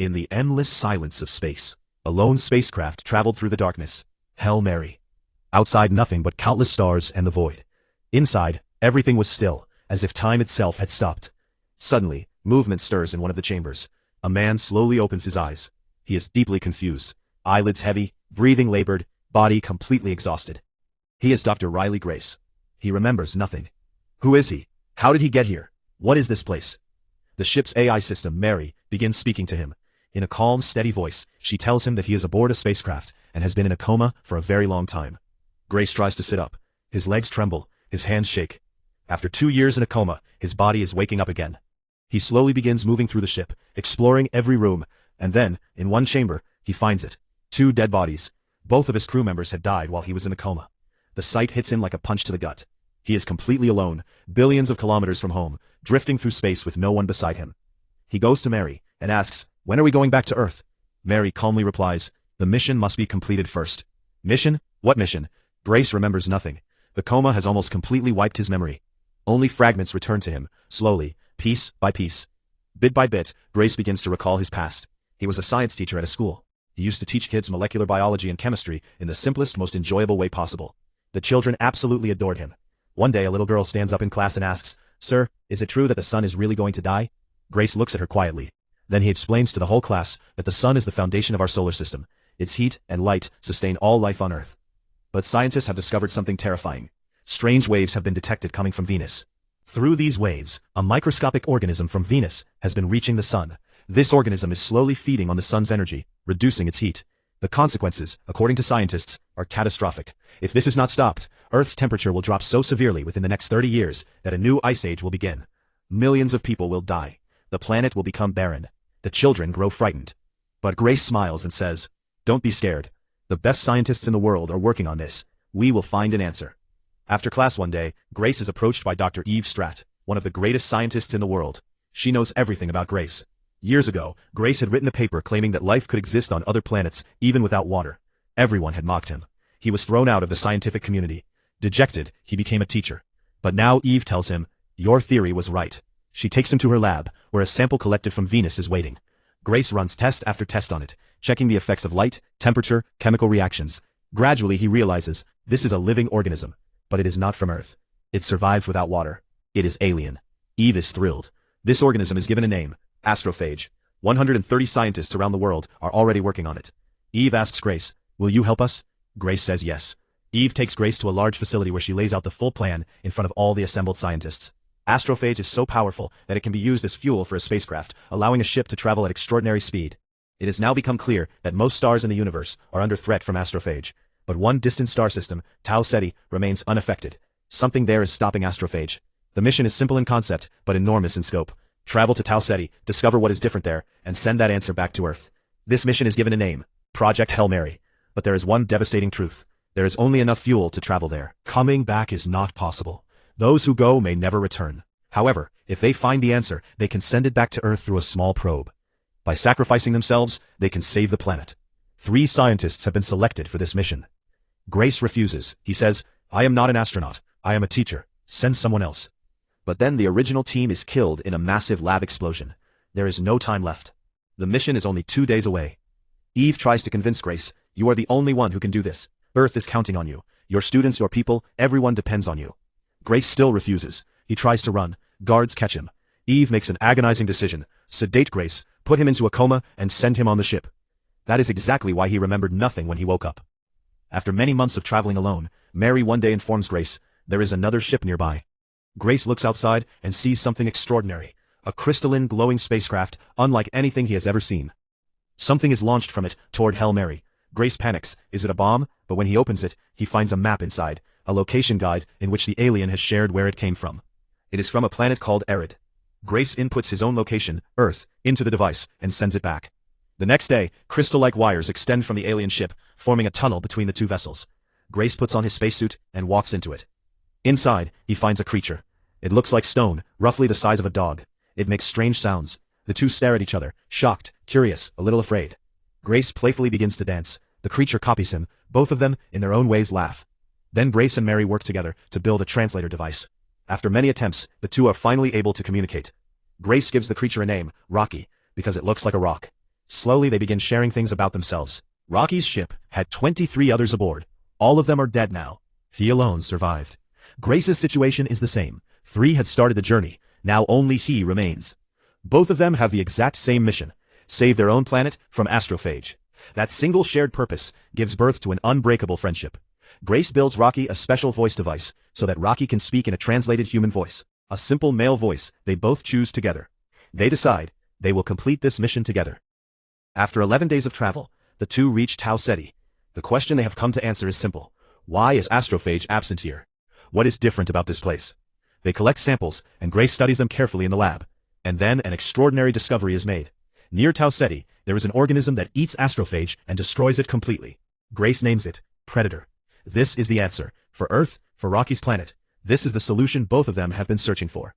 In the endless silence of space, a lone spacecraft traveled through the darkness. Hel Mary. Outside nothing but countless stars and the void. Inside, everything was still, as if time itself had stopped. Suddenly, movement stirs in one of the chambers. A man slowly opens his eyes. He is deeply confused, eyelids heavy, breathing labored, body completely exhausted. He is Dr. Riley Grace. He remembers nothing. Who is he? How did he get here? What is this place? The ship's AI system, Mary, begins speaking to him. In a calm, steady voice, she tells him that he is aboard a spacecraft and has been in a coma for a very long time. Grace tries to sit up. His legs tremble, his hands shake. After 2 years in a coma, his body is waking up again. He slowly begins moving through the ship, exploring every room, and then, in one chamber, he finds it. 2 dead bodies. Both of his crew members had died while he was in the coma. The sight hits him like a punch to the gut. He is completely alone, billions of kilometers from home, drifting through space with no one beside him. He goes to Mary and asks, "When are we going back to Earth?" Mary calmly replies, "The mission must be completed first." Mission? What mission? Grace remembers nothing. The coma has almost completely wiped his memory. Only fragments return to him, slowly, piece by piece. Bit by bit, Grace begins to recall his past. He was a science teacher at a school. He used to teach kids molecular biology and chemistry in the simplest, most enjoyable way possible. The children absolutely adored him. One day a little girl stands up in class and asks, "Sir, is it true that the sun is really going to die?" Grace looks at her quietly. Then he explains to the whole class that the sun is the foundation of our solar system. Its heat and light sustain all life on Earth. But scientists have discovered something terrifying. Strange waves have been detected coming from Venus. Through these waves, a microscopic organism from Venus has been reaching the sun. This organism is slowly feeding on the sun's energy, reducing its heat. The consequences, according to scientists, are catastrophic. If this is not stopped, Earth's temperature will drop so severely within the next 30 years that a new ice age will begin. Millions of people will die. The planet will become barren. The children grow frightened. But Grace smiles and says, "Don't be scared. The best scientists in the world are working on this. We will find an answer." After class one day, Grace is approached by Dr. Eve Stratt, one of the greatest scientists in the world. She knows everything about Grace. Years ago, Grace had written a paper claiming that life could exist on other planets, even without water. Everyone had mocked him. He was thrown out of the scientific community. Dejected, he became a teacher. But now Eve tells him, "Your theory was right." She takes him to her lab, where a sample collected from Venus is waiting. Grace runs test after test on it, checking the effects of light, temperature, chemical reactions. Gradually he realizes, this is a living organism. But it is not from Earth. It survives without water. It is alien. Eve is thrilled. This organism is given a name, Astrophage. 130 scientists around the world are already working on it. Eve asks Grace, "Will you help us?" Grace says yes. Eve takes Grace to a large facility where she lays out the full plan in front of all the assembled scientists. Astrophage is so powerful that it can be used as fuel for a spacecraft, allowing a ship to travel at extraordinary speed. It has now become clear that most stars in the universe are under threat from Astrophage. But one distant star system, Tau Ceti, remains unaffected. Something there is stopping Astrophage. The mission is simple in concept, but enormous in scope. Travel to Tau Ceti, discover what is different there, and send that answer back to Earth. This mission is given a name, Project Hel Mary. But there is one devastating truth. There is only enough fuel to travel there. Coming back is not possible. Those who go may never return. However, if they find the answer, they can send it back to Earth through a small probe. By sacrificing themselves, they can save the planet. 3 scientists have been selected for this mission. Grace refuses. He says, "I am not an astronaut. I am a teacher. Send someone else." But then the original team is killed in a massive lab explosion. There is no time left. The mission is only 2 days away. Eve tries to convince Grace, "You are the only one who can do this. Earth is counting on you. Your students, your people, everyone depends on you." Grace still refuses. He tries to run. Guards catch him. Eve makes an agonizing decision. Sedate Grace, put him into a coma, and send him on the ship. That is exactly why he remembered nothing when he woke up. After many months of traveling alone, Mary one day informs Grace, there is another ship nearby. Grace looks outside and sees something extraordinary. A crystalline, glowing spacecraft, unlike anything he has ever seen. Something is launched from it toward Hel Mary. Grace panics. Is it a bomb? But when he opens it, he finds a map inside, a location guide in which the alien has shared where it came from. It is from a planet called Erid. Grace inputs his own location, Earth, into the device and sends it back. The next day, crystal-like wires extend from the alien ship, forming a tunnel between the 2 vessels. Grace puts on his spacesuit and walks into it. Inside, he finds a creature. It looks like stone, roughly the size of a dog. It makes strange sounds. The 2 stare at each other, shocked, curious, a little afraid. Grace playfully begins to dance. The creature copies him. Both of them, in their own ways, laugh. Then Grace and Mary work together to build a translator device. After many attempts, the 2 are finally able to communicate. Grace gives the creature a name, Rocky, because it looks like a rock. Slowly they begin sharing things about themselves. Rocky's ship had 23 others aboard. All of them are dead now. He alone survived. Grace's situation is the same. 3 had started the journey. Now only he remains. Both of them have the exact same mission. Save their own planet from Astrophage. That single shared purpose gives birth to an unbreakable friendship. Grace builds Rocky a special voice device so that Rocky can speak in a translated human voice. A simple male voice they both choose together. They decide they will complete this mission together. After 11 days of travel, the two reach Tau Ceti. The question they have come to answer is simple. Why is Astrophage absent here? What is different about this place? They collect samples, and Grace studies them carefully in the lab. And then an extraordinary discovery is made. Near Tau Ceti, there is an organism that eats Astrophage and destroys it completely. Grace names it Predator. This is the answer. For Earth, for Rocky's planet. This is the solution both of them have been searching for.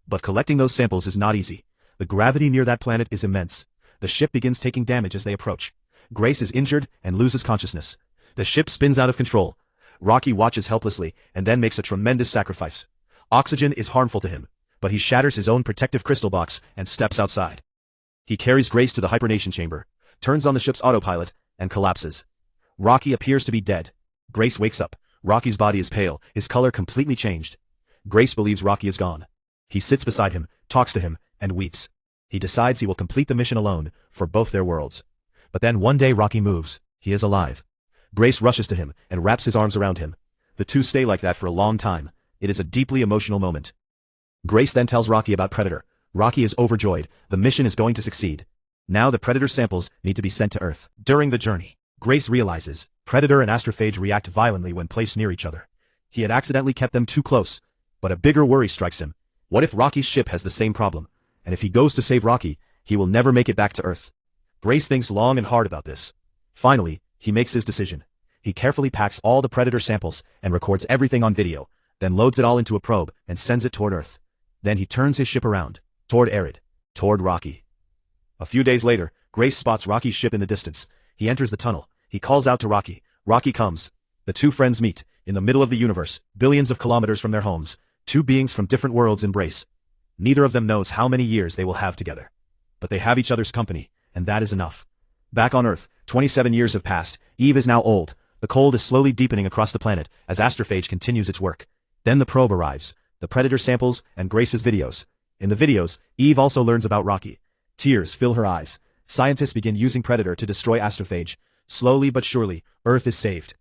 But collecting those samples is not easy. The gravity near that planet is immense. The ship begins taking damage as they approach. Grace is injured and loses consciousness. The ship spins out of control. Rocky watches helplessly and then makes a tremendous sacrifice. Oxygen is harmful to him, but he shatters his own protective crystal box and steps outside. He carries Grace to the hibernation chamber, turns on the ship's autopilot, and collapses. Rocky appears to be dead. Grace wakes up. Rocky's body is pale, his color completely changed. Grace believes Rocky is gone. He sits beside him, talks to him, and weeps. He decides he will complete the mission alone, for both their worlds. But then one day Rocky moves. He is alive. Grace rushes to him and wraps his arms around him. The two stay like that for a long time. It is a deeply emotional moment. Grace then tells Rocky about Predator. Rocky is overjoyed. The mission is going to succeed. Now the Predator samples need to be sent to Earth. During the journey, Grace realizes Predator and Astrophage react violently when placed near each other. He had accidentally kept them too close. But a bigger worry strikes him. What if Rocky's ship has the same problem? And if he goes to save Rocky, he will never make it back to Earth. Grace thinks long and hard about this. Finally, he makes his decision. He carefully packs all the Predator samples and records everything on video, then loads it all into a probe and sends it toward Earth. Then he turns his ship around, toward Arid, toward Rocky. A few days later, Grace spots Rocky's ship in the distance. He enters the tunnel. He calls out to Rocky. Rocky comes. The two friends meet, in the middle of the universe, billions of kilometers from their homes. Two beings from different worlds embrace. Neither of them knows how many years they will have together. But they have each other's company, and that is enough. Back on Earth, 27 years have passed. Eve is now old. The cold is slowly deepening across the planet as Astrophage continues its work. Then the probe arrives, the Predator samples, and Grace's videos. In the videos, Eve also learns about Rocky. Tears fill her eyes. Scientists begin using Predator to destroy Astrophage. Slowly but surely, Earth is saved.